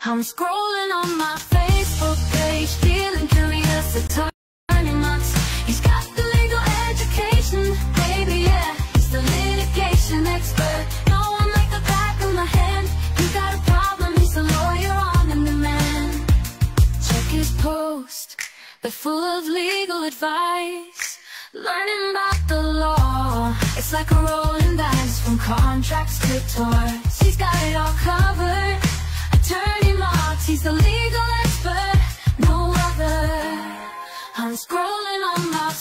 I'm scrolling on my Facebook page, feeling curious at turning months. He's got the legal education, baby, yeah. He's the litigation expert. No one like the back of my hand. You got a problem, he's the lawyer on demand. Check his post, they're full of legal advice. Learning about the law, it's like a rolling dice, from contracts to torts. He's got it all covered. Attorney Marks, he's the legal expert, no other. I'm scrolling on my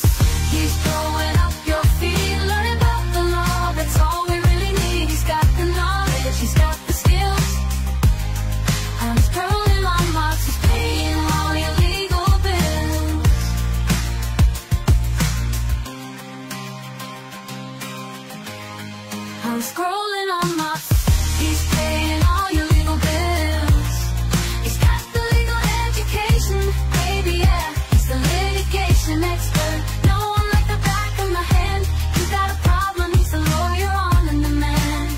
he's throwing up your feet, learning about the law, that's all we really need. He's got the knowledge, he's got the skills. I'm scrolling on Marks, he's paying all your legal bills. I'm scrolling on Marks, he's paying all your legal bills. He's got the legal education, baby, yeah. He's the litigation expert. No one like the back of my hand. You got a problem, he's a lawyer on demand.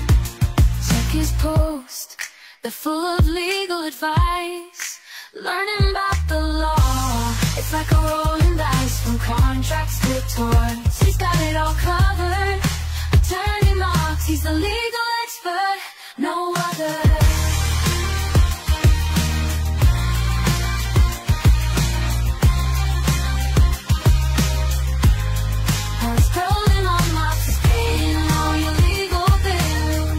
Check his post, they're full of legal advice. Learning about the law, it's like a rolling dice, from contracts to torts. He's got it all covered. Attorney Marks, he's the legal expert, no other. I'm scrolling on Marks, he's paying all your legal bills.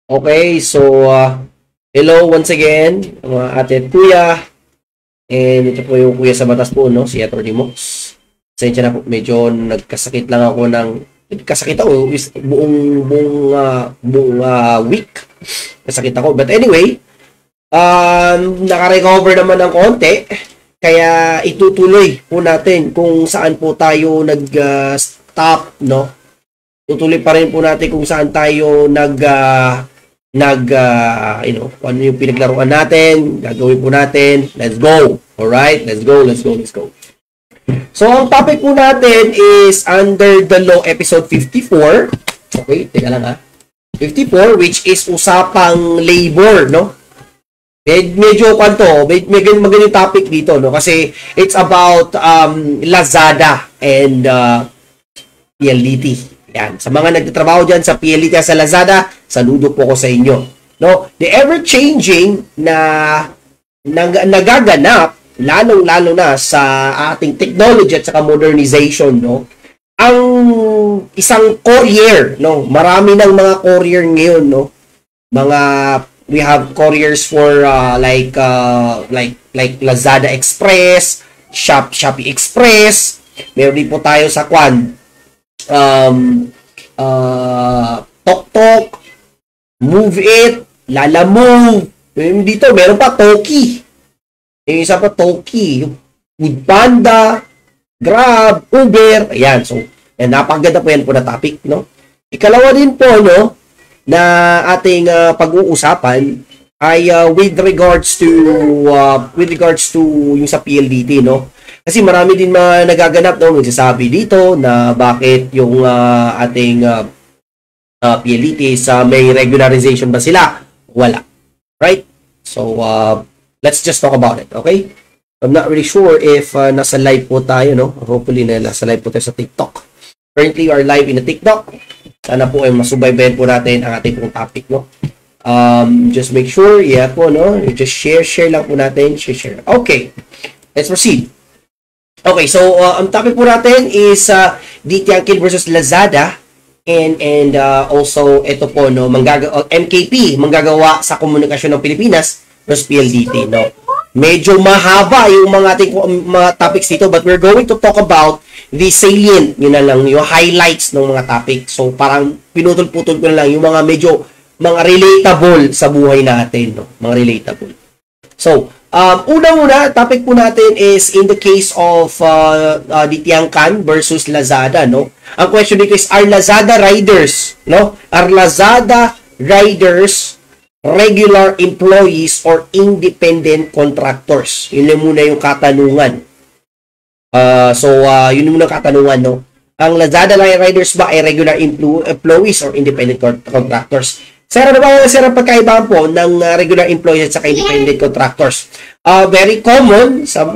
Okay, so hello once again, mga ate at kuya. And ito po yung kuya sa batas po, no? Si Atty. Mox. Pasensya na po, medyo nagkasakit lang ako nagkasakit ako buong week. Kasakit ako. But anyway, naka-recover naman ng konti. Kaya itutuloy po natin kung saan po tayo nag-stop, no? Tutuloy pa rin po natin kung saan tayo ano yung pinaglaruan natin, gagawin po natin. Let's go. Alright? Let's go. So, ang topic po natin is under the law episode 54. Okay, teka lang ha. 54, which is usapang labor, no? Medyo kwanto, may magaling topic dito, no? Kasi it's about Lazada and PLDT. Yan. Sa mga nagtatrabaho dyan sa PLDT sa Lazada, saludo po ko sa inyo. No? The ever-changing na nagaganap, lalong-lalo na sa ating technology at saka modernization, no? Ang isang courier, no? Marami ng mga courier ngayon, no? We have couriers for like Lazada Express, Shopee Express. Meron din po tayo sa TokTok, Move It, Lalamove. Dito, meron pa Toki. Yung isa pa Toki. Foodpanda, Grab, Uber. Ayan. So, yan, napakaganda po yan po na topic, no? Ikalawa din po, no, na ating pag-uusapan ay with regards to yung sa PLDT, no? Kasi marami din mga nagaganap, no, nagsasabi dito na bakit yung ating PLDT sa may regularization ba sila? Wala. Right? So, let's just talk about it, okay? I'm not really sure if nasa live po tayo, no? Hopefully nasa live po tayo sa TikTok. Currently, we are live in the TikTok. Sana po ay masubaybayan po natin ang ating pong topic, no? Just make sure, yeah po, no? Just share lang po natin. Share. Okay. Let's proceed. Okay, so ang topic po natin is DT Angkin versus Lazada. And also ito po, no, MKP manggagawa sa komunikasyon ng Pilipinas versus PLDT, no. Medyo mahaba yung mga ating mga topics dito, but we're going to talk about the salient, yun na lang, yung highlights ng mga topic. So parang pinutol-putol ko na lang yung mga relatable sa buhay natin, no, mga relatable. So unang-una, topic po natin is in the case of DT Angkin versus Lazada, no? Ang question dito is, are Lazada riders, no? Are Lazada riders regular employees or independent contractors? Yun lang muna yung katanungan. Yun yung katanungan, no? Ang Lazada riders ba ay regular employees or independent contractors? Sir, ano ba ang pagkaibahan po ng regular employees at saka independent contractors? Very common sa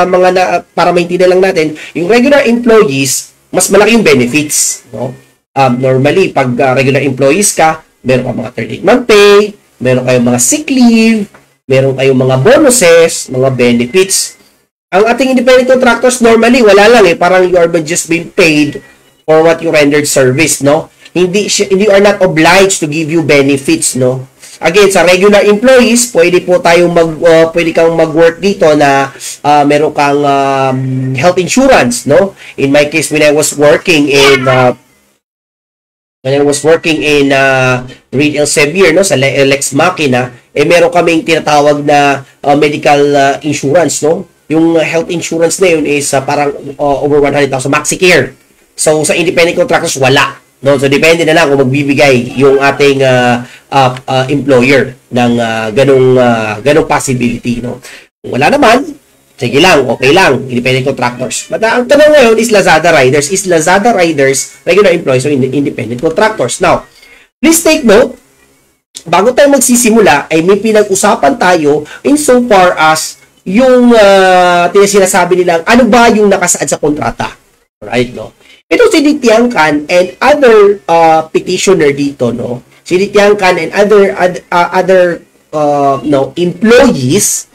mga para maintindihan lang natin, yung regular employees, mas malaki yung benefits, no? Normally, pag regular employees ka, meron ka mga 38-month pay, meron kayong mga sick leave, meron kayong mga bonuses, mga benefits. Ang ating independent contractors, normally, wala lang parang you are just being paid for what you rendered service, no? Hindi are not obliged to give you benefits, no? Again, sa regular employees, pwede kang mag-work dito na meron kang health insurance, no? In my case, when I was working in Retail Sevier, no, sa Lex Machina, meron kaming tinatawag na medical insurance, no? Yung health insurance na yun is parang over 100,000 MaxiCare. So, sa independent contractors, wala. No? So, depende na lang kung magbibigay yung ating employer ng ganong possibility. No? Kung wala naman, sige lang, okay lang, independent contractors. But ang tanong ngayon is Lazada riders. Is Lazada riders regular employees o independent contractors? Now, please take note, bago tayo magsisimula, ay may pinag-usapan tayo insofar as yung sinasabi nilang ano ba yung nakasaad sa kontrata. Right, no? Ito si Ditiangkan and other petitioner dito, no? Si Ditiangkan and other employees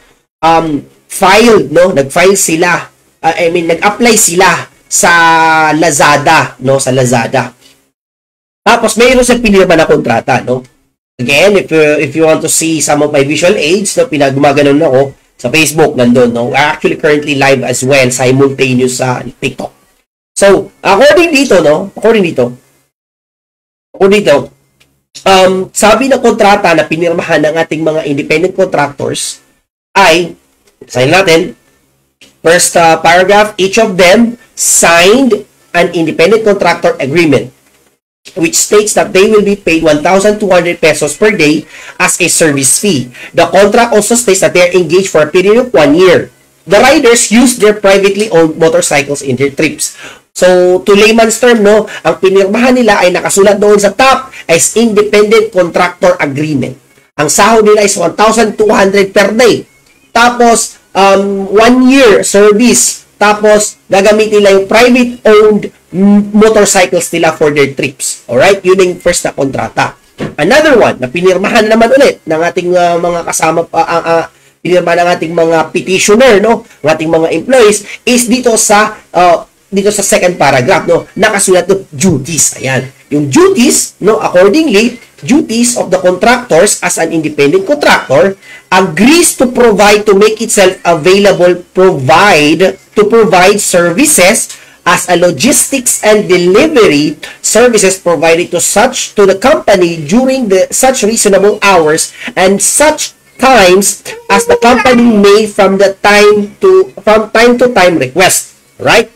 filed, no? Nag-file sila. Nag-apply sila sa Lazada, no? Sa Lazada. Tapos mayroon sa pinirma na kontrata, no? Again, if you want to see some of my visual aids, no, pinagumaganon ako sa Facebook, nandun, no? We're actually currently live as well, simultaneous sa TikTok. So, according dito, sabi ng kontrata na pinirmahan ng ating mga independent contractors ay, sign natin, first paragraph, each of them signed an independent contractor agreement which states that they will be paid 1,200 pesos per day as a service fee. The contract also states that they are engaged for a period of 1 year. The riders use their privately owned motorcycles in their trips. So, to layman's term, no, ang pinirmahan nila ay nakasulat doon sa top as independent contractor agreement. Ang sahod nila is 1,200 per day. Tapos, 1 year service. Tapos, gagamitin nila yung private-owned motorcycles nila for their trips. Alright? Yun yung first na kontrata. Another one, na pinirmahan naman ulit ng ating mga kasama, pinirmahan ng ating mga petitioner, no, ng ating mga employees, is dito sa second paragraph, no, nakasulat ng duties. Ayan. Yung duties, no, accordingly, duties of the contractors as an independent contractor agrees to make itself available, to provide services as a logistics and delivery services provided to the company during such reasonable hours and such times as the company may from time to time request. Right?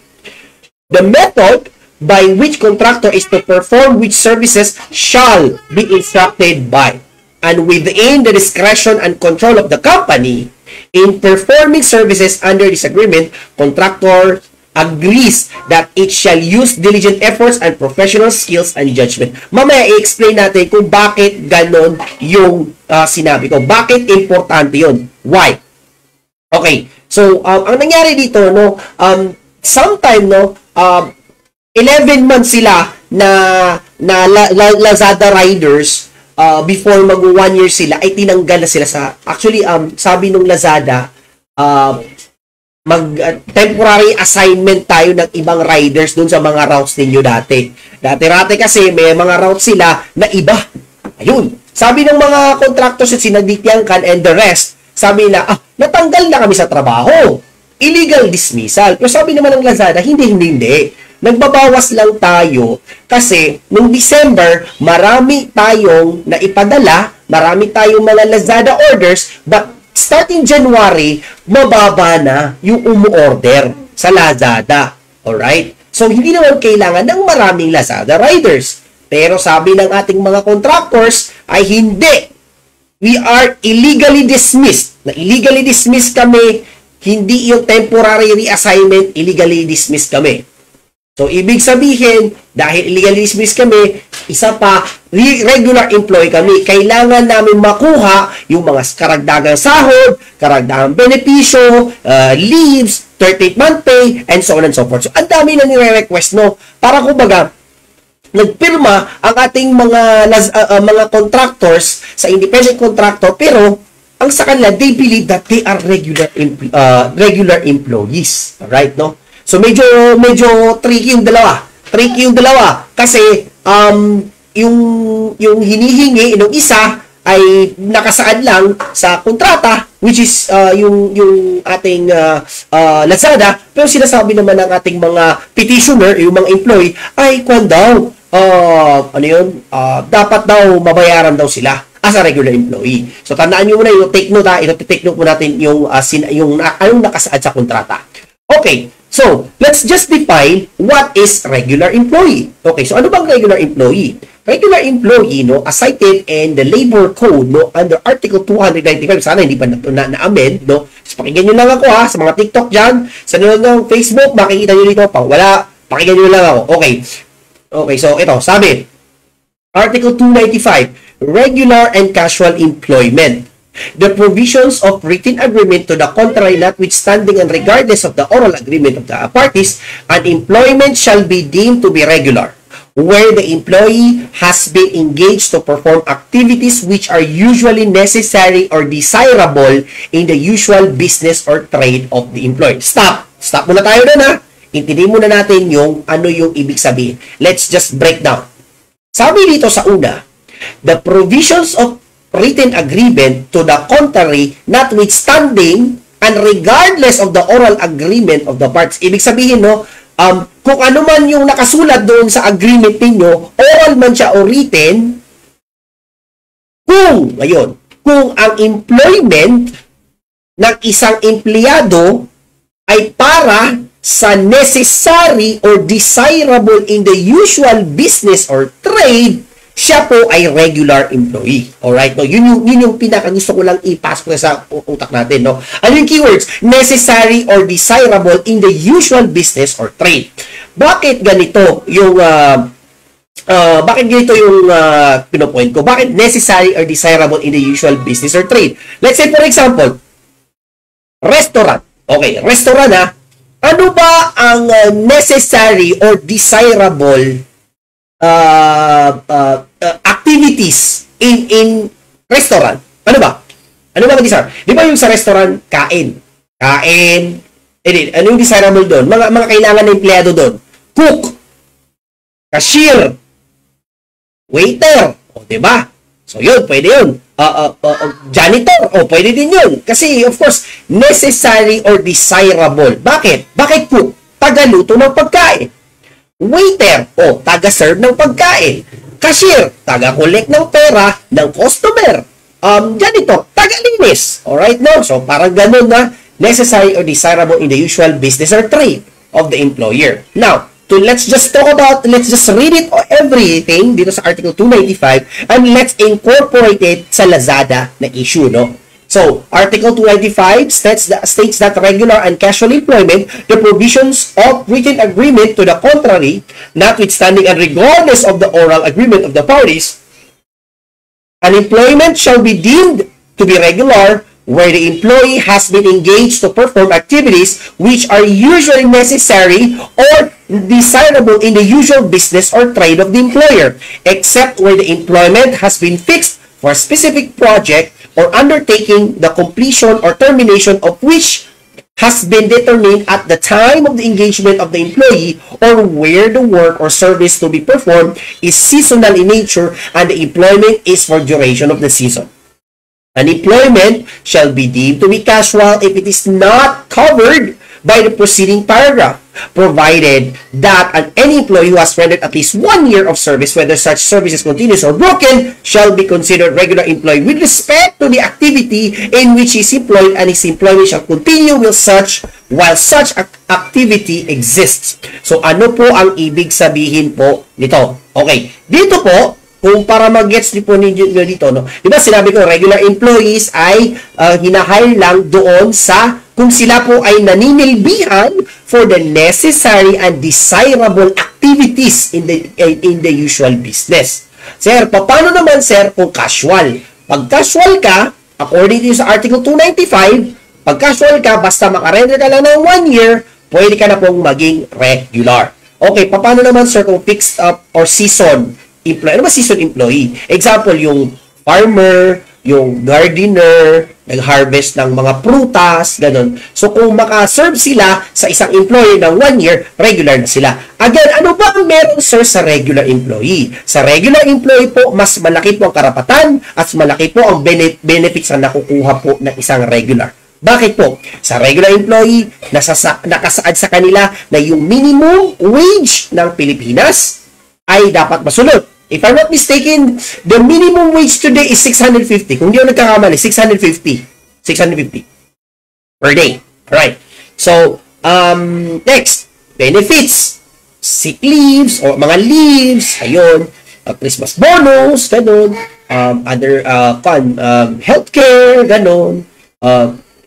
The method by which contractor is to perform which services shall be instructed by and within the discretion and control of the company. In performing services under this agreement, contractor agrees that it shall use diligent efforts and professional skills and judgment. Mamaya i-explain natin kung bakit ganon yung sinabi ko. Bakit importante yun? Why? Okay. So, ang nangyari dito, no, sometime, no, 11 months sila na Lazada riders before mag 1 year sila ay tinanggal na sila sa actually sabi nung Lazada temporary assignment tayo ng ibang riders dun sa mga routes ninyo dati. Dati kasi may mga routes sila na iba. Ayun. Sabi ng mga contractors at sinagditiangkan and the rest, sabi na natanggal na kami sa trabaho. Illegal dismissal. Pero sabi naman ng Lazada, hindi. Nagbabawas lang tayo kasi noong December, marami tayong naipadala, marami tayong mga Lazada orders, but starting January, mababa na yung umu-order sa Lazada. Alright? So, hindi naman kailangan ng maraming Lazada riders. Pero sabi ng ating mga contractors ay hindi. We are illegally dismissed. Na illegally dismissed kami, hindi yung temporary reassignment, illegally dismissed kami. So, ibig sabihin, dahil illegally dismissed kami, isa pa, regular employee kami. Kailangan namin makuha yung mga karagdagang sahod, karagdagang benepisyo, leaves, 13th-month pay, and so on and so forth. So, ang dami na nire-request, no? Para kumbaga, nagpirma ang ating mga contractors sa independent contractor, pero ang sa kanila, they believe that they are regular employees. Alright, no? So, medyo tricky yung dalawa. Kasi, yung hinihingi ng isa ay nakasaad lang sa kontrata, which is yung ating Lazada, pero sinasabi naman ng ating mga petitioner, yung mga employee, ay kwan daw, dapat daw mabayaran daw sila as a regular employee. So, tandaan nyo muna yung take note, take note mo natin yung anong nakasaad sa kontrata. Okay, so, let's just define what is regular employee. Okay, so ano bang regular employee? Regular employee, no, as cited in the labor code, no, under Article 295, sana hindi pa na-amend, no? So, pakinggan nyo lang ako, sa mga TikTok dyan, sa nanonood ng Facebook, makikita nyo dito, wala, pakinggan nyo lang ako. Okay, so ito, sabi, Article 295, regular and casual employment. The provisions of written agreement to the contrary notwithstanding and regardless of the oral agreement of the parties, an employment shall be deemed to be regular, where the employee has been engaged to perform activities which are usually necessary or desirable in the usual business or trade of the employee. Stop muna tayo doon, Intindihin muna natin yung ano yung ibig sabihin. Let's just break down. Sabi dito sa una, the provisions of written agreement to the contrary notwithstanding and regardless of the oral agreement of the parties. Ibig sabihin, no, kung ano man yung nakasulat doon sa agreement ninyo, oral man siya o written, kung ang employment ng isang empleyado ay para sa necessary or desirable in the usual business or trade, siya po ay regular employee. Alright? No? Yun yung pinaka-gusto ko lang ipasok sa utak natin. No? Ano yung keywords? Necessary or desirable in the usual business or trade. Bakit ganito yung pinopoint ko? Bakit necessary or desirable in the usual business or trade? Let's say, for example, restaurant. Okay, restaurant Ano ba ang necessary or desirable activities in restaurant? Ano ba? Ano ba ang desirable? Di ba yung sa restaurant, kain? Ano yung desirable doon? Mga kailangan ng empleyado doon. Cook, cashier, waiter, di ba? So yun, pwede yun. Janitor, pwede din yun. Kasi, of course, necessary or desirable. Bakit? Bakit cook? Tagaluto ng pagkain. Waiter, taga-serve ng pagkain. Cashier, taga-collect ng pera ng customer. Janitor, taga-linis. Alright, no? So, parang ganun na necessary or desirable in the usual business or trade of the employer. Now, let's just read it everything dito sa Article 295 and let's incorporate it sa Lazada na issue, no? So, Article 295 states that regular and casual employment, the provisions of written agreement to the contrary, notwithstanding and regardless of the oral agreement of the parties, an employment shall be deemed to be regular where the employee has been engaged to perform activities which are usually necessary or desirable in the usual business or trade of the employer, except where the employment has been fixed for a specific project or undertaking the completion or termination of which has been determined at the time of the engagement of the employee, or where the work or service to be performed is seasonal in nature and the employment is for duration of the season. An employment shall be deemed to be casual if it is not covered by the preceding paragraph, provided that any employee who has rendered at least 1 year of service, whether such service is continuous or broken, shall be considered regular employee with respect to the activity in which he is employed, and his employment shall continue while such activity exists. So, ano po ang ibig sabihin po nito? Okay, dito po, kung para mag-gets niyo po ninyo dito, no? Di ba sinabi ko, regular employees ay hinahire lang doon sa kung sila po ay naninilbihan for the necessary and desirable activities in the usual business. Sir, paano naman sir kung casual? Pag casual ka, according to sa Article 295, pag casual ka, basta makarender ka lang ng 1 year, pwede ka na pong maging regular. Okay, paano naman sir kung fixed up or season employee? Ano ba season employee? Example, yung farmer, yung gardener, nag-harvest ng mga prutas, ganun. So, kung makaserve sila sa isang employee ng 1 year, regular na sila. Again, ano ba ang meron, sir, sa regular employee? Sa regular employee po, mas malaki po ang karapatan at malaki po ang benefits na nakukuha po ng isang regular. Bakit po? Sa regular employee, nakasaad sa kanila na yung minimum wage ng Pilipinas ay dapat masunod. If I'm not mistaken, the minimum wage today is 650. Kung di ako nagkakamali, 650 per day. Alright. So, next, benefits, sick leaves, or mga leaves, ayun, Christmas bonus, ganun, other healthcare, ganun,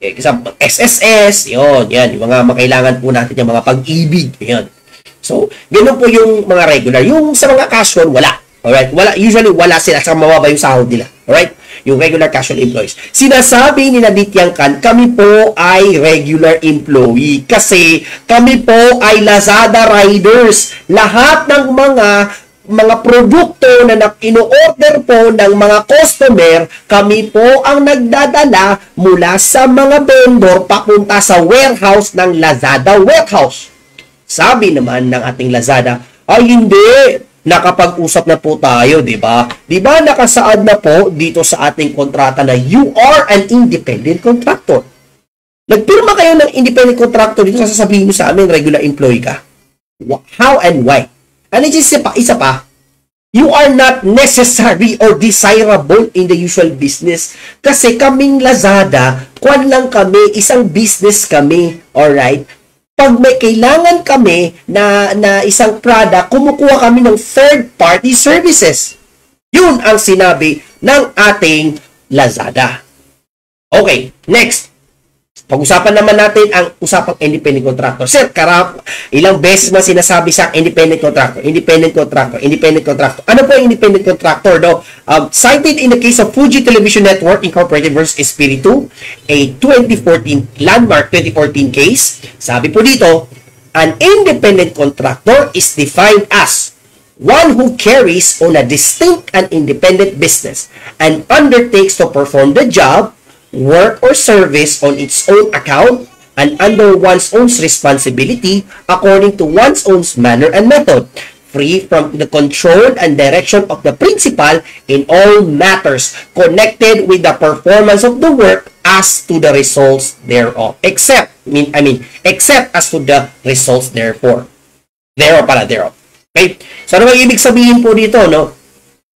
example, SSS, yun, yan, yung mga makailangan po natin, yung mga pag-ibig, yun. So, ganun po yung mga regular. Yung sa mga casual, wala. Alright? Usually, wala sila. Saka mababa yung sahod nila. Alright? Yung regular casual employees. Sinasabi ni Dityangkan, kami po ay regular employee. Kasi kami po ay Lazada riders. Lahat ng mga produkto na ino-order po ng mga customer, kami po ang nagdadala mula sa mga vendor papunta sa warehouse ng Lazada warehouse. Sabi naman ng ating Lazada, ay hindi, nakapag-usap na po tayo, di ba? Di ba nakasaad na po dito sa ating kontrata na you are an independent contractor. Nagpirma kayo ng independent contractor dito, sasabihin nyo sa amin, regular employee ka. How and why? And isa pa, you are not necessary or desirable in the usual business. Kasi kaming Lazada, kwan lang kami, isang business kami, alright? Pag may kailangan kami na isang product, kumukuha kami ng third-party services. Yun ang sinabi ng ating Lazada. Okay, next. Pag-usapan naman natin ang usapang independent contractor. Sir, ilang beses na sinasabi sa independent contractor. Ano po ang independent contractor? No? Cited in the case of Fuji Television Network Incorporated versus Espiritu, a 2014 landmark 2014 case, sabi po dito, an independent contractor is defined as one who carries on a distinct and independent business and undertakes to perform the job, work or service on its own account and under one's own responsibility according to one's own manner and method, free from the control and direction of the principal in all matters connected with the performance of the work as to the results thereof, except as to the results thereof. Okay? So, ano ang ibig sabihin po dito, no?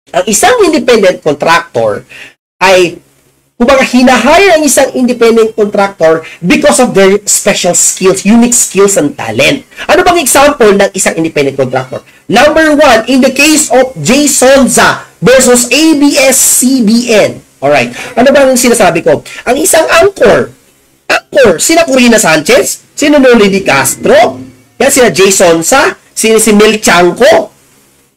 Ang isang independent contractor ay kumbaga, hinahire ang isang independent contractor because of their special skills, unique skills and talent. Ano bang example ng isang independent contractor? Number 1, in the case of Jason Za versus ABS-CBN. Alright. Ano ba ang sinasabi ko? Ang isang anchor, sina Corina Sanchez, sina Noli Di Castro, yan sina Jason Za, si Mel Chanco,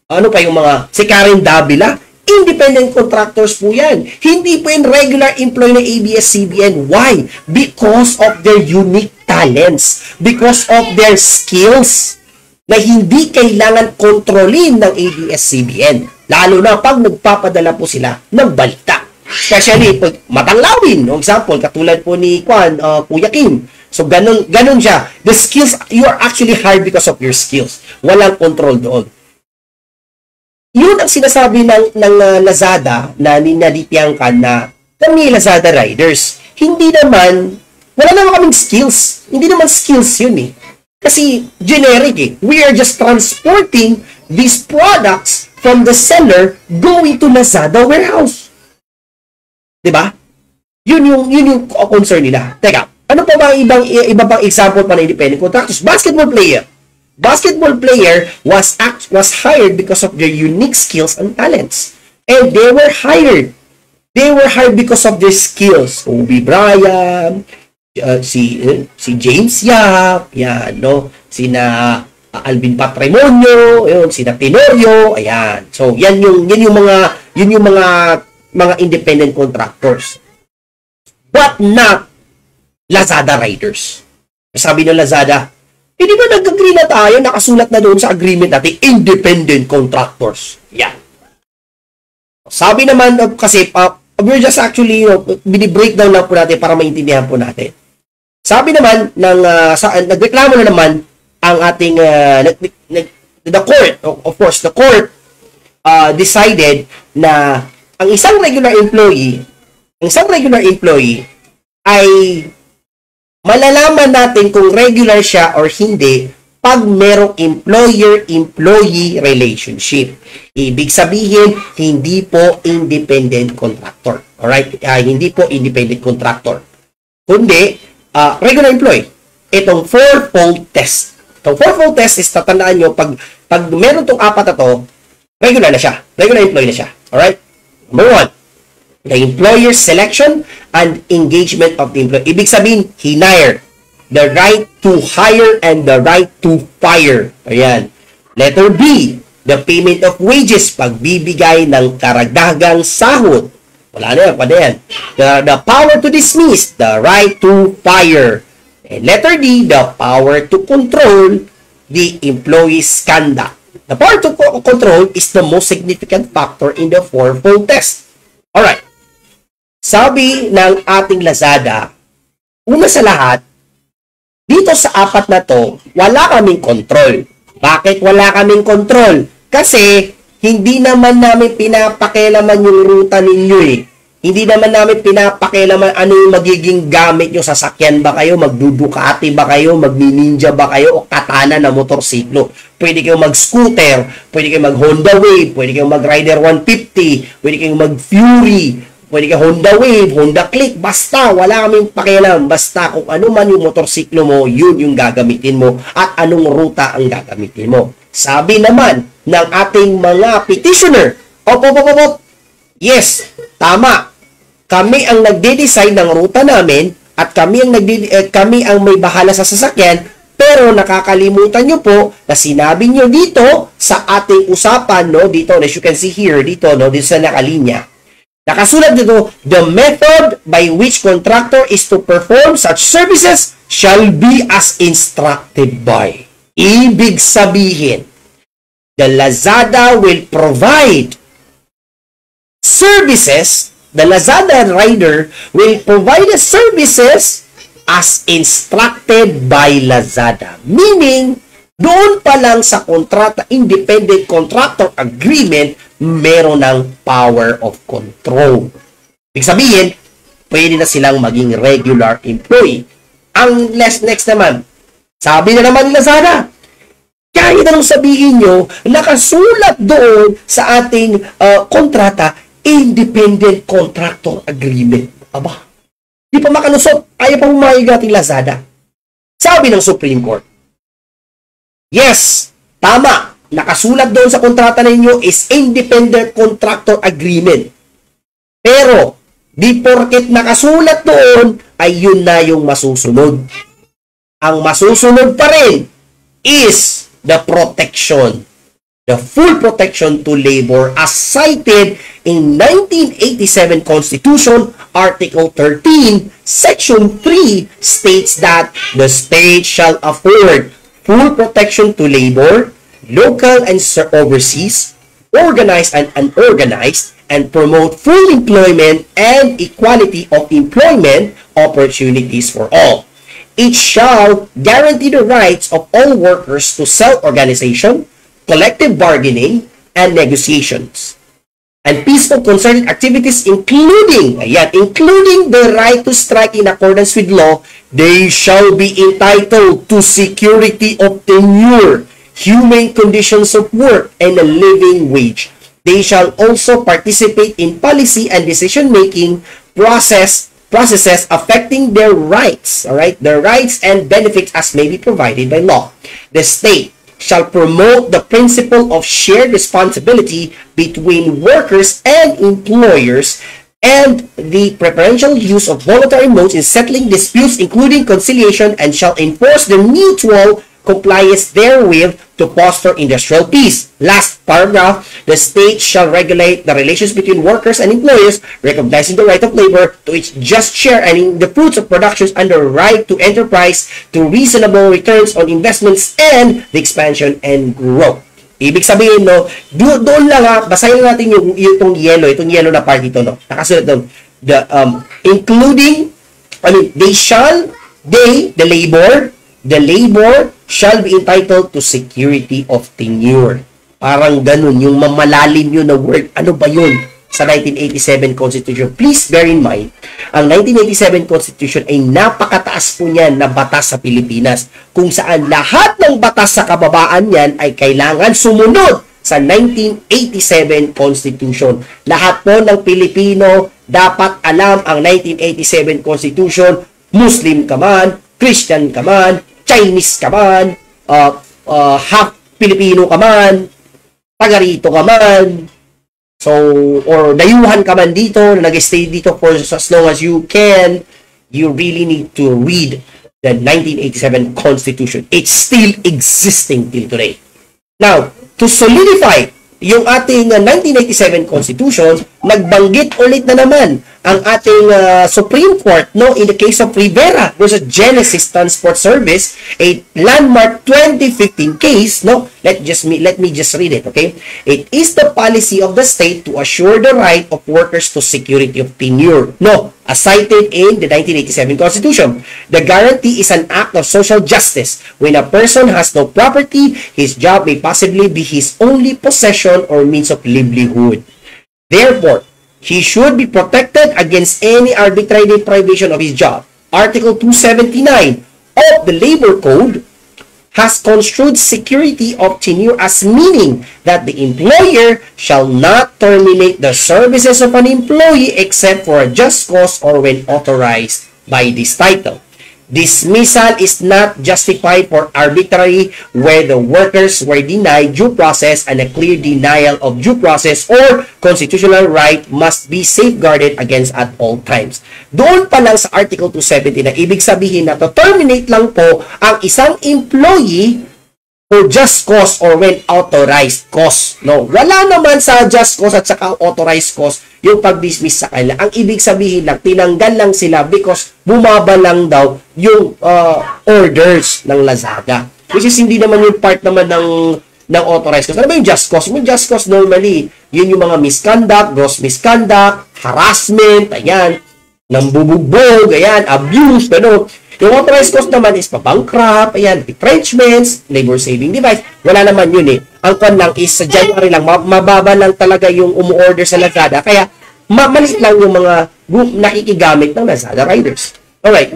ano pa yung mga, si Karen Davila, independent contractors po yan. Hindi po yung regular employee ng ABS-CBN. Why? Because of their unique talents. Because of their skills na hindi kailangan kontrolin ng ABS-CBN. Lalo na pag nagpapadala po sila ng balita. Especially pag matanglawin. For example, katulad po ni Kuya Kim. So, ganun siya. The skills, you are actually hired because of your skills. Walang control doon. Yun ang sinasabi ng Lazada na ninadityangkan na kami Lazada riders. Wala naman kaming skills. Hindi naman skills yun eh. Kasi generic eh. We are just transporting these products from the seller going to Lazada warehouse. Diba? Yun yung concern nila. Teka, ano pa ba iba pang example pa na independent contractors? Basketball player. basketball player was hired because of their unique skills and talents. And they were hired. They were hired because of their skills. Kobe Bryant, si James Yap, yan, no? Sina Alvin Patrimonio, yun, sina Tenorio, ayan. So, yan yung mga independent contractors. But not Lazada riders. Sabi ng Lazada, hindi ba nag-agree na tayo, nakasulat na doon sa agreement natin, independent contractors. Yan. Sabi naman, kasi, we're just actually, bini-breakdown lang po natin para maintindihan po natin. Sabi naman, nagreklamo na naman ang ating, the court, of course, the court decided na ang isang regular employee ay malalaman natin kung regular siya or hindi pag merong employer-employee relationship. Ibig sabihin, hindi po independent contractor. Alright? Hindi po independent contractor. Kundi, regular employee. Itong fourfold test. Itong fourfold test is tatandaan nyo, pag meron itong apat na to, regular na siya. Regular employee na siya. Alright? Number 1, the employer's selection and engagement of the employee. Ibig sabihin, hinire. The right to hire and the right to fire. Ayan. Letter B, the payment of wages. Pagbibigay ng karagdagang sahod. Wala na yan. Pwede yan. The power to dismiss. The right to fire. And letter D, the power to control the employee's conduct. The power to control is the most significant factor in the fourfold test. Alright. Sabi ng ating Lazada, una sa lahat, dito sa apat na to, wala kaming control. Bakit wala kaming control? Kasi, hindi naman namin pinapakialaman yung ruta ninyo eh. Hindi naman namin pinapakialaman ano yung magiging gamit nyo. Sasakyan ba kayo? Magdudukati ba kayo? Magni-ninja ba kayo? O katana na motorsiklo? Pwede kayo mag-scooter. Pwede kayo mag-Honda Wave. Pwede kayo mag-Rider 150. Pwede kayo mag-Fury. Pwede ka Honda Wave, Honda Click, basta, wala kaming pakialam. Basta kung ano man yung motorsiklo mo, yun yung gagamitin mo at anong ruta ang gagamitin mo. Sabi naman ng ating mga petitioner, yes, tama. Kami ang nagde-design ng ruta namin at kami ang may bahala sa sasakyan, pero nakakalimutan nyo po na sinabi nyo dito sa ating usapan, no, dito, as you can see here, dito, no, dito sa nakalinya. Nakasulat dito, the method by which contractor is to perform such services shall be as instructed by. Ibig sabihin, the Lazada will provide services, the Lazada rider will provide the services as instructed by Lazada. Meaning, doon pa lang sa kontrata, independent contractor agreement, meron ng power of control. Ibig sabihin, pwede na silang maging regular employee. Ang next naman, sabi na naman nila Lazada, kahit anong sabihin nyo, nakasulat doon sa ating kontrata, independent contractor agreement. Aba, di pa makalusot, ayaw pa humayag ating Lazada. Sabi ng Supreme Court, yes, tama. Nakasulat doon sa kontrata ninyo is independent contractor agreement. Pero, di porket nakasulat doon, ay yun na yung masusunod. Ang masusunod pa rin is the protection. The full protection to labor as cited in 1987 Constitution, Article 13, Section 3 states that the state shall afford full protection to labor, local and overseas, organized and unorganized, and promote full employment and equality of employment opportunities for all. It shall guarantee the rights of all workers to self-organization, collective bargaining, and negotiations, and peaceful concerted activities including the right to strike in accordance with law. They shall be entitled to security of tenure, humane conditions of work, and a living wage. They shall also participate in policy and decision-making processes affecting their rights, their rights and benefits as may be provided by law. The state shall promote the principle of shared responsibility between workers and employers and the preferential use of voluntary modes in settling disputes, including conciliation, and shall enforce the mutual compliance therewith to foster industrial peace. Last paragraph, the state shall regulate the relations between workers and employers, recognizing the right of labor to its just share and in the fruits of productions under right to enterprise, to reasonable returns on investments, and the expansion and growth. Ibig sabihin, no, doon lang ha, basahin natin itong yellow na part dito, no. Nakasulat doon, including, the labor shall be entitled to security of tenure. Parang ganun, yung mamalalim yun na word. Ano ba yun sa 1987 Constitution? Please bear in mind, ang 1987 Constitution ay napakataas po niyan na batas sa Pilipinas, kung saan lahat ng batas sa kababaan niyan ay kailangan sumunod sa 1987 Constitution. Lahat po ng Pilipino dapat alam ang 1987 Constitution. Muslim ka man, Christian ka man, Chinese ka man, half Filipino ka man, taga rito ka man, so, or dayuhan ka man dito, na nag-stay dito for as long as you can, you really need to read the 1987 Constitution. It's still existing till today. Now, to solidify yung ating 1987 Constitution, nagbanggit ulit na naman ang ating Supreme Court, no, in the case of Rivera versus Genesis Transport Service, a landmark 2015 case, no. Let me just read it, okay? It is the policy of the state to assure the right of workers to security of tenure, no, as cited in the 1987 Constitution. The guarantee is an act of social justice. When a person has no property, his job may possibly be his only possession or means of livelihood. Therefore, he should be protected against any arbitrary deprivation of his job. Article 279 of the Labor Code has construed security of tenure as meaning that the employer shall not terminate the services of an employee except for a just cause or when authorized by this title. Dismissal is not justified for arbitrary where the workers were denied due process, and a clear denial of due process or constitutional right must be safeguarded against at all times. Doon pa lang sa Article 270 na ibig sabihin na to terminate lang po ang isang employee for just cause or when authorized cause. No, wala naman sa just cause at saka authorized cause yung pag-dismiss sa kanila. Ang ibig sabihin lang, tinanggal lang sila because bumaba lang daw yung orders ng Lazada. Which is hindi naman yung part naman ng authorized cause. Ano ba yung just cause? Yung just cause normally, yun yung mga misconduct, gross misconduct, harassment, ayan, nambubugbog, ayan, abuse, ano. Yung authorized cause naman is pa-bankrupt, ayan, retrenchments, labor saving device. Wala naman yun eh. Ang kon lang is sa January lang, mababa lang talaga yung umu-order sa Lazada. Kaya, maliit lang yung mga nakikigamit ng Lazada riders. Alright.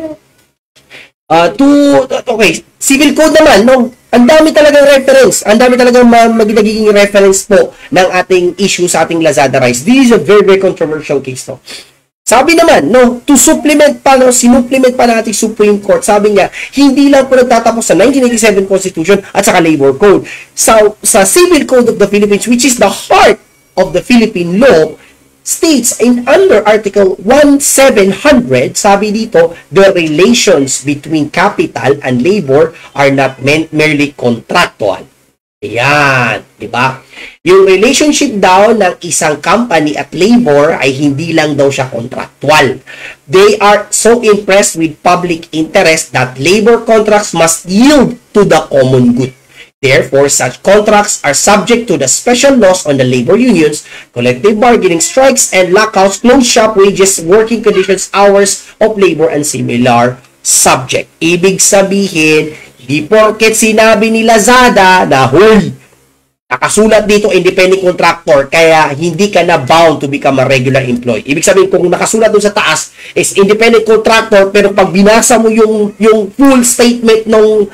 Okay, civil code naman, no? Ang dami talagang reference. Ang dami talagang magiging reference po ng ating issue sa ating Lazada rides. This is a very, very controversial case, no? Sabi naman, no, to supplement pa, no, sinupplement pa natin Supreme Court, sabi niya, hindi lang po nagtatapos sa 1987 Constitution at saka Labor Code. Sa Civil Code of the Philippines, which is the heart of the Philippine law, states in under Article 1700, sabi dito, the relations between capital and labor are not meant merely contractual. Ayan, di ba? Yung relationship daw ng isang company at labor ay hindi lang daw siya contractual. They are so impressed with public interest that labor contracts must yield to the common good. Therefore, such contracts are subject to the special laws on the labor unions, collective bargaining, strikes, and lockouts, closed shop wages, working conditions, hours of labor, and similar subject. Ibig sabihin, di porket sinabi ni Lazada na, huy, nakasulat dito independent contractor, kaya hindi ka na bound to become a regular employee. Ibig sabihin, kung nakasulat doon sa taas is independent contractor, pero pag binasa mo yung full statement ng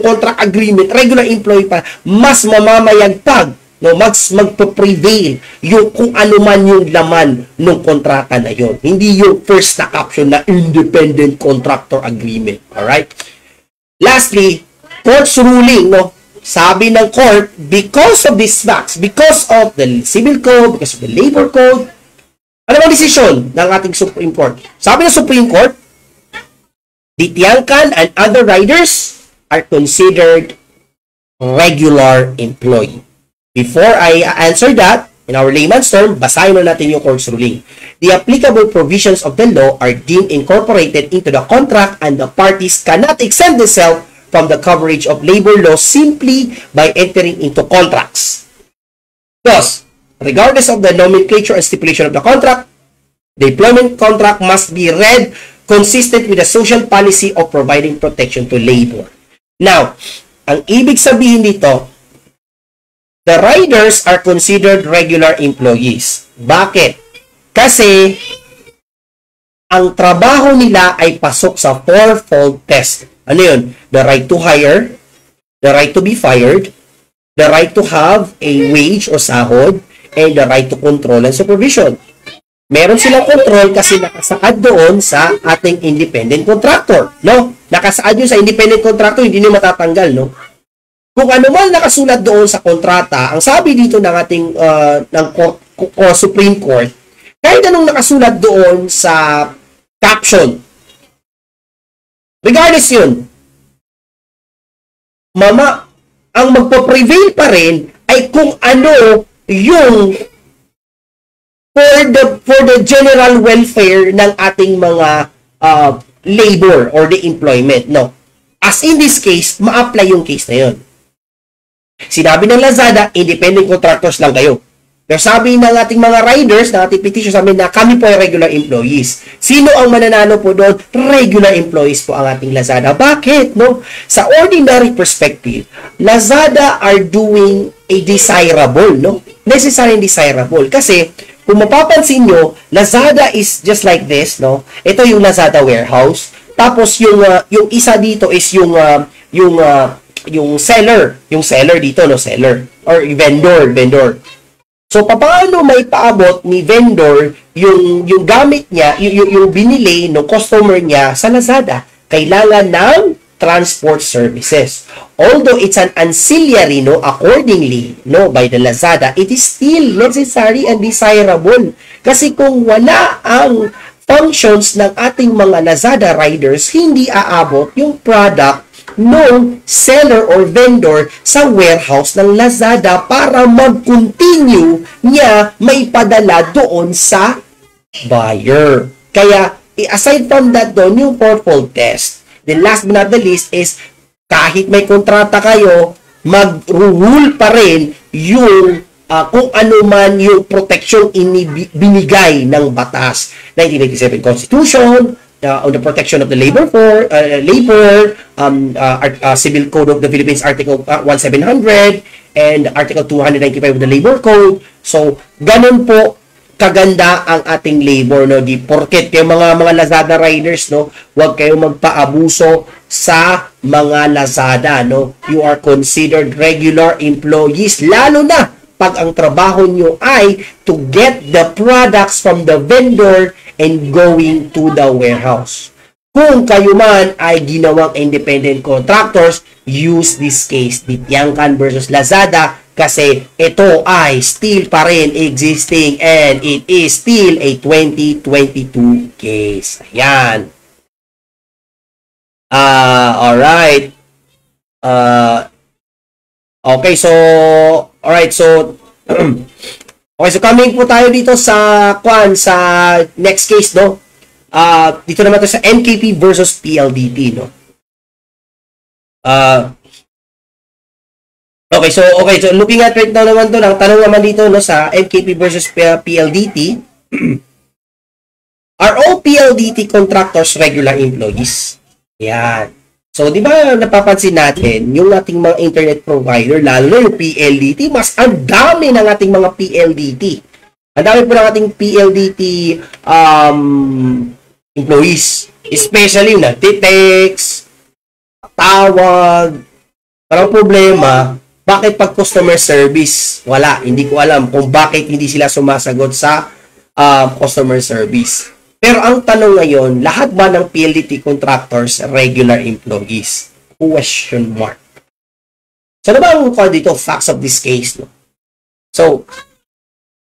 contract agreement, regular employee pa, mas mamamayagpag, no, magpo-prevail yung kung ano man yung laman ng kontrata na yon. Hindi yung first na caption na independent contractor agreement. Alright? Lastly, court's ruling, no, sabi ng court, because of these facts, because of the civil code, because of the labor code, ano bang desisyon ng ating Supreme Court? Sabi ng Supreme Court, Ditiangkan and other riders are considered regular employee. Before I answer that, in our layman's term, basahin na natin yung court's ruling. The applicable provisions of the law are deemed incorporated into the contract and the parties cannot exempt themselves from the coverage of labor law simply by entering into contracts. Thus, regardless of the nomenclature and stipulation of the contract, the employment contract must be read consistent with the social policy of providing protection to labor. Now, ang ibig sabihin dito, the riders are considered regular employees. Bakit? Kasi ang trabaho nila ay pasok sa fourfold test. Ano yun? The right to hire, the right to be fired, the right to have a wage o sahod, and the right to control and supervision. Meron silang control kasi nakasaad doon sa ating independent contractor. No? Nakasaad yun sa independent contractor, hindi nyo matatanggal. No? Kung ano man nakasulat doon sa kontrata, ang sabi dito ng ating Supreme Court, kahit anong nakasulat doon sa caption, regardless yun, ang magpo-prevail pa rin ay kung ano yung for the general welfare ng ating mga labor or the employment. No. As in this case, ma-apply yung case na yun. Sinabi ng Lazada, independent contractors lang kayo. Pero sabi ng ating mga riders, ng ating petition, sabi na kami po ay regular employees. Sino ang mananalo po doon? Regular employees po ang ating Lazada. Bakit? No? Sa ordinary perspective, Lazada are doing a desirable, no? Necessary and desirable. Kasi, kung mapapansin nyo, Lazada is just like this, no? Ito yung Lazada warehouse. Tapos, yung isa dito is yung seller. Yung seller dito, no? Seller. Or vendor. So, paano may paabot ni vendor yung gamit niya, yung binili ng customer niya sa Lazada? Kailangan ng transport services. Although it's an ancillary, no, accordingly, no, by the Lazada, it is still necessary and desirable. Kasi kung wala ang functions ng ating mga Lazada riders, hindi aabot yung product ng seller or vendor sa warehouse ng Lazada para mag-continue niya maipadala doon sa buyer. Kaya, aside from that doon, yung fourfold test. The last but not the least is, kahit may kontrata kayo, mag-rule pa rin yung kung ano man yung protection binigay ng batas. 1987 Constitution, on the protection of the labor, Civil Code of the Philippines, Article 1700, and Article 295 of the Labor Code. So, ganun po kaganda ang ating labor, no? Di porket kayo mga Lazada riders, no? Huwag kayong magpaabuso sa mga Lazada, no? You are considered regular employees, lalo na pag ang trabaho nyo ay to get the products from the vendor and going to the warehouse. Kung kayo man ay ginawang independent contractors, use this case, Ditiangkan versus Lazada, kasi ito ay still pa rin existing and it is still a 2022 case. Ayan. Alright. Okay, so alright, so okay, so coming po tayo dito sa next case, no? Dito naman to sa NKP versus PLDT, no? Okay, so looking at right now naman to, ang tanong naman dito, no, sa NKP versus PLDT, are all PLDT contractors regular employees? Yan. So, di ba napapansin natin, yung ating mga internet provider, lalo na yung PLDT, mas ang dami ng ating mga PLDT. Ang dami po ng ating PLDT employees. Especially yung nagtitext, tawag. Parang problema, bakit pag customer service? Wala, hindi ko alam kung bakit hindi sila sumasagot sa customer service. Pero ang tanong ngayon, lahat ba ng PLDT contractors regular employees? Question mark. So, ano ba ang dito? Facts of this case, no? So,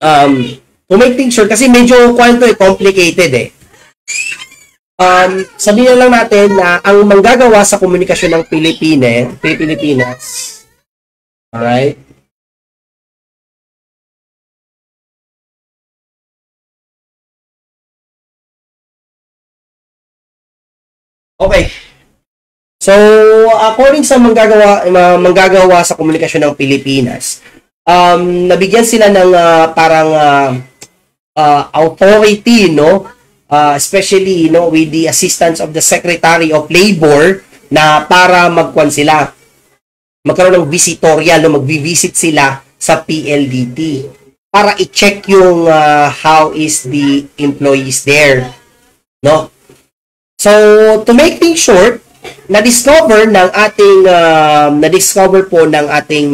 to make things short, kasi medyo kwento complicated eh. Sabihin na lang natin na ang manggagawa sa komunikasyon ng Pilipinas, alright? Okay. So, according sa manggagawa sa komunikasyon ng Pilipinas, nabigyan sila ng parang authority, no? Especially, with the assistance of the Secretary of Labor na para magkaroon ng visitorial, no? Magbi-visit sila sa PLDT para i-check yung how is the employees there, no? So, to make things short, na-discover po ng ating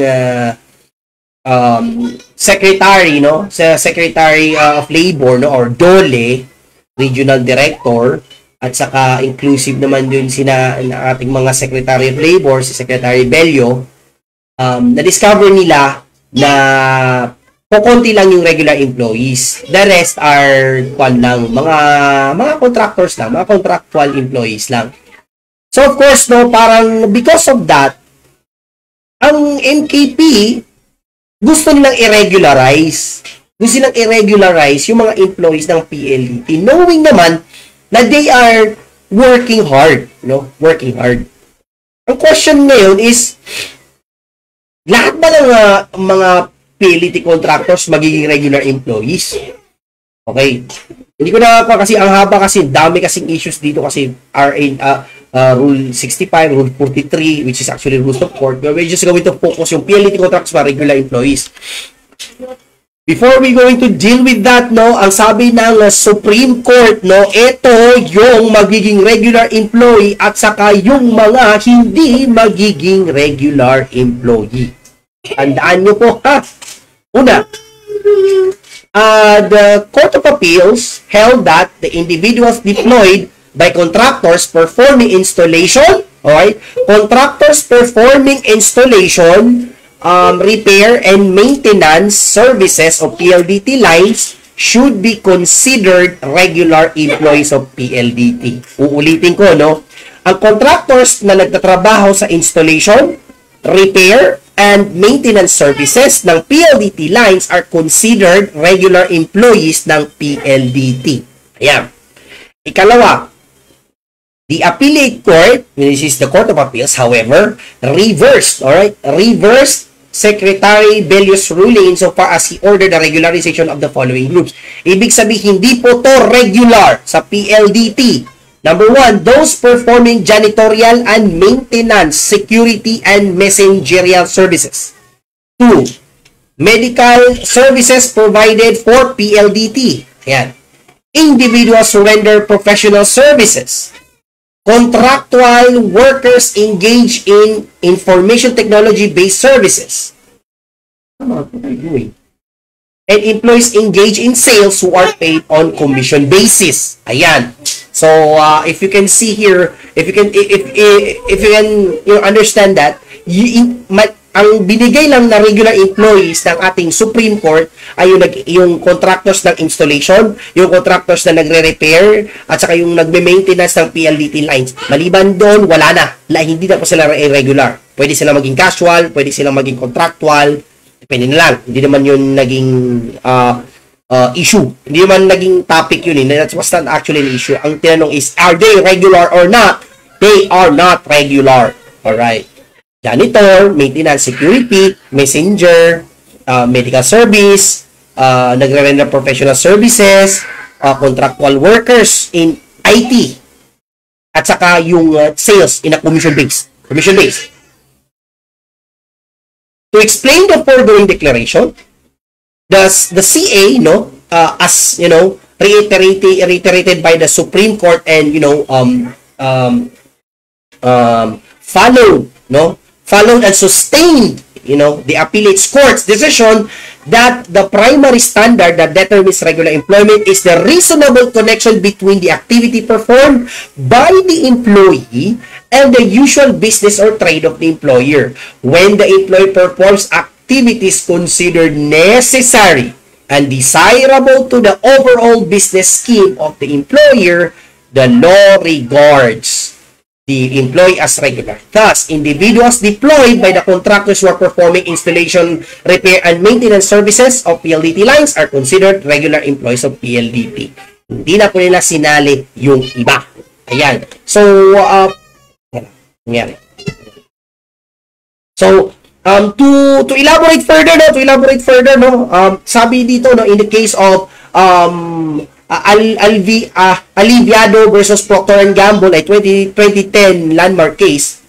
secretary, no? Sa Secretary of Labor, no, or DOLE, Regional Director, at saka inclusive naman dun ating mga Secretary of Labor, si Secretary Bello, na-discover nila na kukunti lang yung regular employees. The rest are mga contractors lang, mga contractual employees lang. So of course, no, parang because of that, ang MKP gusto nilang i-regularize. Gusto nilang i-regularize yung mga employees ng PLDT, knowing naman na they are working hard, no? Working hard. Ang question ngayon is, lahat ba ng mga PLDT contractors magiging regular employees? Okay. Hindi ko na kasi ang haba kasi dami kasing issues dito kasi Rule 65, Rule 43, which is actually rules of court. We're just going to focus yung PLDT contractors para regular employees. Before we going to deal with that, no, ang sabi ng Supreme Court, no, ito yung magiging regular employee at saka yung mga hindi magiging regular employee. Tandaan nyo po, ha? Una, the Court of Appeals held that the individuals deployed by contractors performing installation, alright, contractors performing installation, repair and maintenance services of PLDT lines should be considered regular employees of PLDT. Uulitin ko, no? Ang contractors na nagtatrabaho sa installation, repair, and maintenance services ng PLDT lines are considered regular employees ng PLDT. Ayan. Ikalawa, the appellate court, which is the Court of Appeals, however, reversed Secretary Bello's ruling insofar as he ordered the regularization of the following groups. Ibig sabihin, hindi po to regular sa PLDT. Number 1, those performing janitorial and maintenance, security and managerial services. 2, medical services provided for PLDT. Ayan. Individuals who render professional services. Contractual workers engaged in information technology-based services. What are you doing? And employees engaged in sales who are paid on commission basis. Ayan. So if you can see here, if you can understand that, ang binigay lang na regular employees ng ating Supreme Court ay yung contractors ng installation, yung contractors na nagre-repair, at saka yung nagme-maintenance ng PLDT lines. Maliban doon, wala na. Hindi na po sila irregular. Pwede sila maging casual, pwede sila maging contractual, depende na lang. Hindi naman yun naging issue. Hindi naman naging topic yun. That was not actually an issue. Ang tinanong is, are they regular or not? They are not regular. Alright. Janitor, maintenance, security, messenger, medical service, nagre-render professional services, contractual workers in IT, at saka yung sales in a commission base. To explain the foregoing declaration, the CA, as reiterated by the Supreme Court and followed and sustained, the appellate court's decision that the primary standard that determines regular employment is the reasonable connection between the activity performed by the employee and the usual business or trade of the employer. When the employee performs activities considered necessary and desirable to the overall business scheme of the employer, the law regards the employee as regular. Thus, individuals deployed by the contractors who are performing installation, repair, and maintenance services of PLDT lines are considered regular employees of PLDT. Hindi na po nila sinali yung iba. Ayan. So, nangyari. So, to elaborate further, sabi dito, no, in the case of Aliviado versus Procter & Gamble ay 2010 landmark case.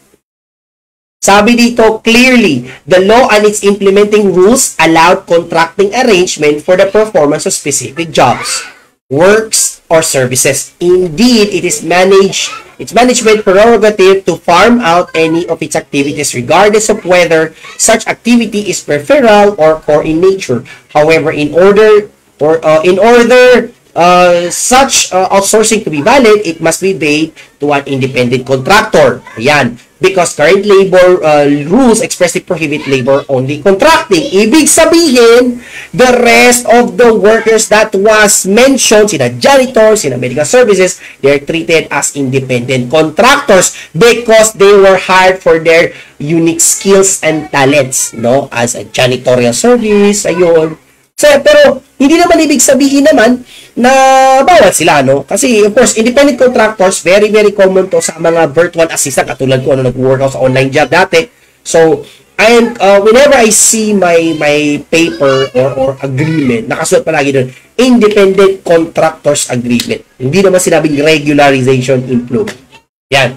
Sabi dito, clearly, the law and its implementing rules allowed contracting arrangement for the performance of specific jobs, works, or services. Indeed, it's management prerogative to farm out any of its activities regardless of whether such activity is peripheral or core in nature. However, in order such outsourcing to be valid, it must be paid to an independent contractor. Ayan. Because current labor rules expressly prohibit labor-only contracting. Ibig sabihin, the rest of the workers that was mentioned, sina janitors, sina medical services, they're treated as independent contractors because they were hired for their unique skills and talents, no? As a janitorial service, ayun. So, pero hindi naman ibig sabihin naman na bawal sila, no? Kasi, of course, independent contractors, very, very common to sa mga virtual assistant, katulad ko, nag-work ako sa online job dati. So, whenever I see my paper or agreement, nakasulat palagi doon, independent contractors agreement. Hindi naman sinabing regularization employee. Yan.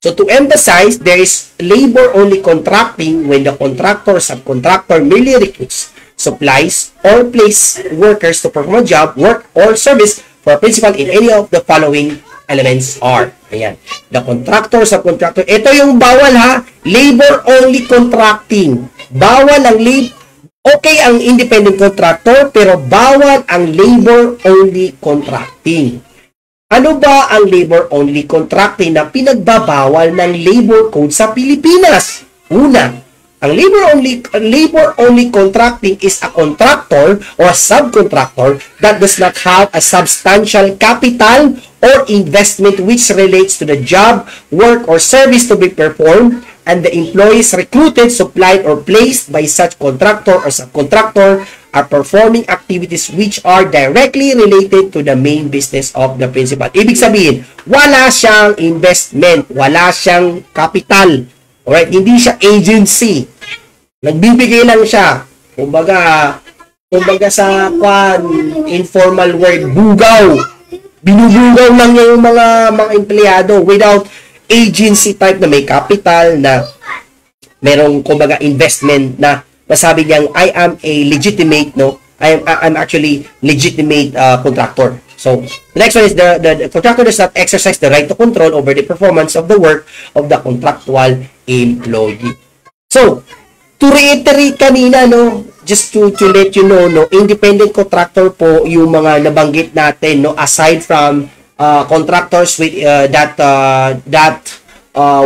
So, to emphasize, there is labor-only contracting when the contractor or subcontractor merely recruits, supplies, or place workers to perform a job, work, or service for a principal in any of the following elements are. Ayan. The contractor, subcontractor. Ito yung bawal, ha. Labor-only contracting. Bawal ang okay ang independent contractor, pero bawal ang labor-only contracting. Ano ba ang labor-only contracting na pinagbabawal ng labor code sa Pilipinas? Una, ang labor-only contracting is a contractor or a subcontractor that does not have a substantial capital or investment which relates to the job, work, or service to be performed, and the employees recruited, supplied, or placed by such contractor or subcontractor are performing activities which are directly related to the main business of the principal. Ibig sabihin, wala siyang investment, wala siyang capital. Alright, hindi siya agency. Nagbibigay lang siya. Kumbaga sa informal word, bugaw. Binubugaw lang niya yung mga empleyado without agency type na may capital, na merong kumbaga investment na masabi niyang I am a legitimate, no? I'm actually legitimate contractor. So, the next one is the contractor does not exercise the right to control over the performance of the work of the contractual employee. So, to reiterate kanina, no, just to let you know, no, independent contractor po yung mga nabanggit natin, no, aside from contractors with that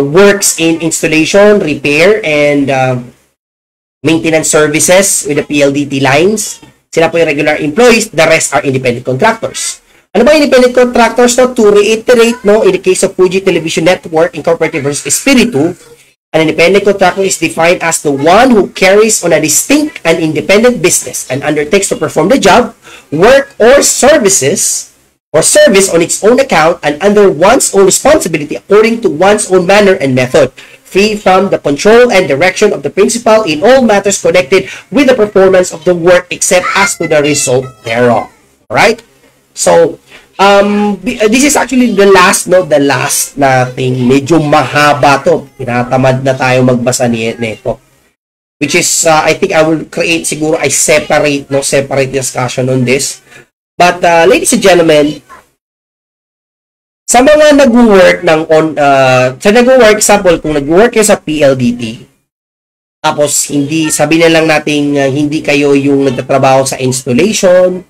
works in installation, repair, and maintenance services with the PLDT lines. Sila po yung regular employees, the rest are independent contractors. Ano ba independent contractors? No? To reiterate, no, in the case of Fuji Television Network Incorporated versus Espiritu, an independent contractor is defined as the one who carries on a distinct and independent business and undertakes to perform the job, work, or service on its own account and under one's own responsibility according to one's own manner and method, free from the control and direction of the principal in all matters connected with the performance of the work except as to the result thereof. Alright? So, this is actually the last nating, medyo mahaba to. Tinatamad na tayo magbasa nito. Which is, I think I will create siguro a separate discussion on this. But, ladies and gentlemen, sa mga nag-work example, kung nag-work kayo sa PLDT, tapos sabi na lang natin, hindi kayo yung nagtatrabaho sa installation,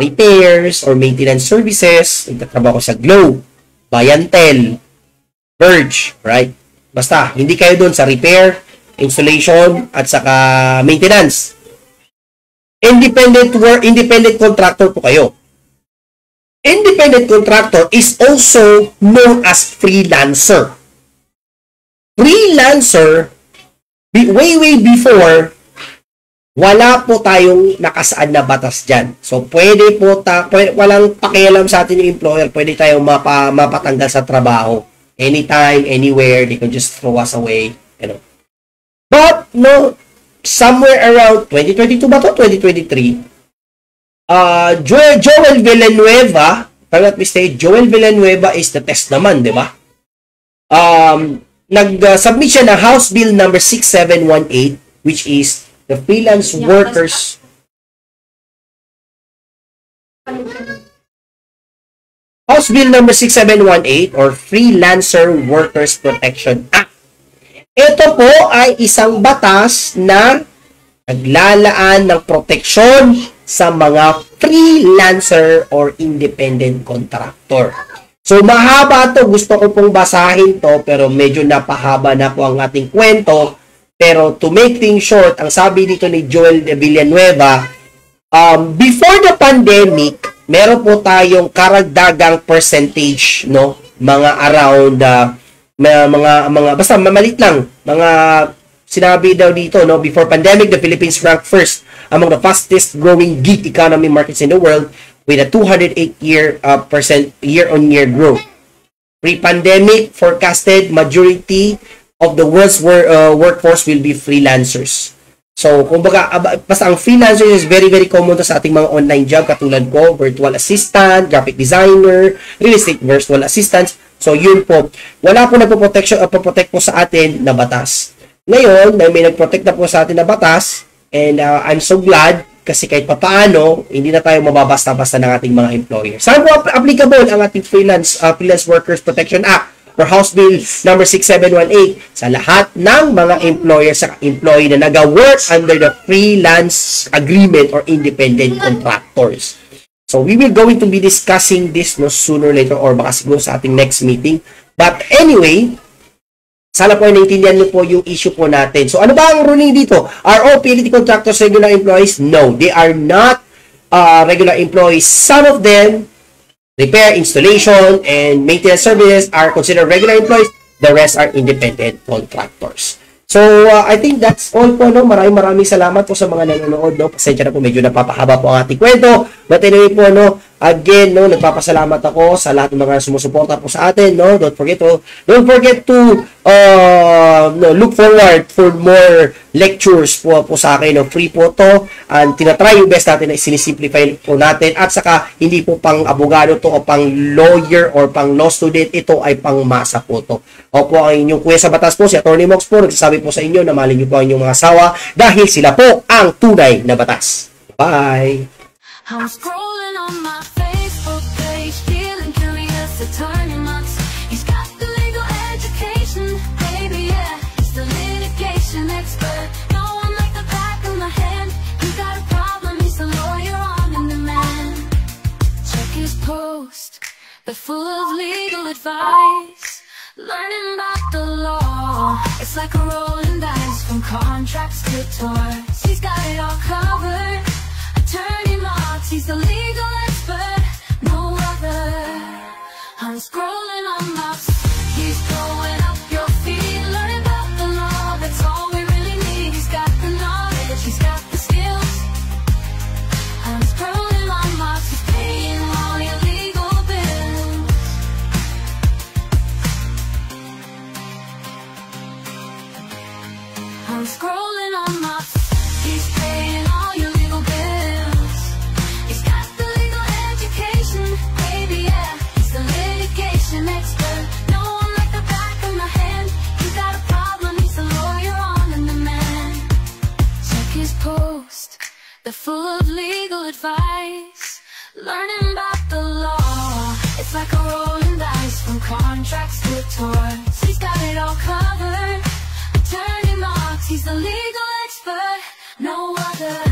repairs, or maintenance services, nagtatrabaho sa Globe, Bayantel, Verge, right? Basta, hindi kayo doon sa repair, installation, at saka maintenance. Independent contractor po kayo. Independent contractor is also known as freelancer. Freelancer, way before, wala po tayong nakasaad na batas dyan. So, pwede walang pakialam sa atin yung employer, pwede tayong mapatanggal sa trabaho. Anytime, anywhere, they can just throw us away. You know. But, no, somewhere around 2022 ba to? 2023, Joel Villanueva, if I'm not mistaken, Joel Villanueva is the test naman, di ba? Nag-submit siya ng House Bill number 6718, which is the freelance workers. House Bill number 6718 or Freelancer Workers Protection Act. Ito po ay isang batas na naglalaan ng proteksyon sa mga freelancer or independent contractor. So, mahaba to. Gusto ko pong basahin to, pero medyo napahaba na po ang ating kwento. Pero to make things short, ang sabi dito ni Joel Villanueva, before the pandemic, meron po tayong karagdagang percentage, no? Mga around, basta mamalit lang, mga sinabi daw dito, no? Before pandemic, the Philippines ranked first among the fastest growing gig economy markets in the world with a 208% year-on-year growth. Pre-pandemic, forecasted majority of the world's workforce will be freelancers. So, kumbaga, basta ang freelancer is very common to sa ating mga online job, katulad ko, virtual assistant, graphic designer, real estate virtual assistants. So, yun po. Wala po nagpo-protect po sa atin na batas. Ngayon, may nag-protect na po sa atin na batas, and I'm so glad kasi kahit papaano, hindi na tayo mababasta-basta ng ating mga employer. Saan po applicable ang ating Freelance Workers Protection Act or House Bill number 6718 sa lahat ng mga employer sa employee na nag-work under the freelance agreement or independent contractors. So, we will going to be discussing this no sooner or later or baka siguro sa ating next meeting. But anyway, sana po ay naintindihan niyo po yung issue po natin. So, ano ba ang ruling dito? Are all PLDT contractors regular employees? No, they are not regular employees. Some of them, repair, installation, and maintenance services are considered regular employees. The rest are independent contractors. So, I think that's all po, no? Maraming salamat po sa mga nanonood, no? Pasensya na po, medyo napapahaba po ang ating kwento. But anyway po, no? Again, no? Nagpapasalamat ako sa lahat ng mga sumusuporta po sa atin, no? Don't forget to look forward for more lectures po sa akin, no? Free po to. And tinatry yung best natin na sinisimplify po natin. At saka, hindi po pang abogado to o pang lawyer or pang law student. Ito ay pang masa po to. Opo, ang inyong kuya sa batas po, si Atty. Mox po, nagsasabi po sa inyo na mahalin niyo po ang inyong mga asawa dahil sila po ang tunay na batas. Bye! I'm scrolling on my Facebook page, feeling curious, attorney Mox. He's got the legal education, baby, yeah. He's the litigation expert. No one like the back of my hand. You got a problem, he's the lawyer on demand. Check his post, they're full of legal advice. Learning about the law, it's like a rolling dice from contracts to torts. He's got it all covered. Attorney Mox, he's the legal expert, no other. I'm scrolling on Mox, he's going up your feet, learning about the law. That's all we really need. He's got the knowledge, he's got the skills. I'm scrolling on Mox, he's paying all your legal bills. I'm scrolling on Mox, he's paying all your legal bills. He's got the legal education, baby, yeah. He's the litigation expert. No one like the back of my hand. You got a problem, he's the lawyer on demand. Check his post, they're full of legal advice. Learning about the law, it's like a rolling dice from contracts to torts. He's got it all covered. Attorney Mox, he's the legal expert, no other.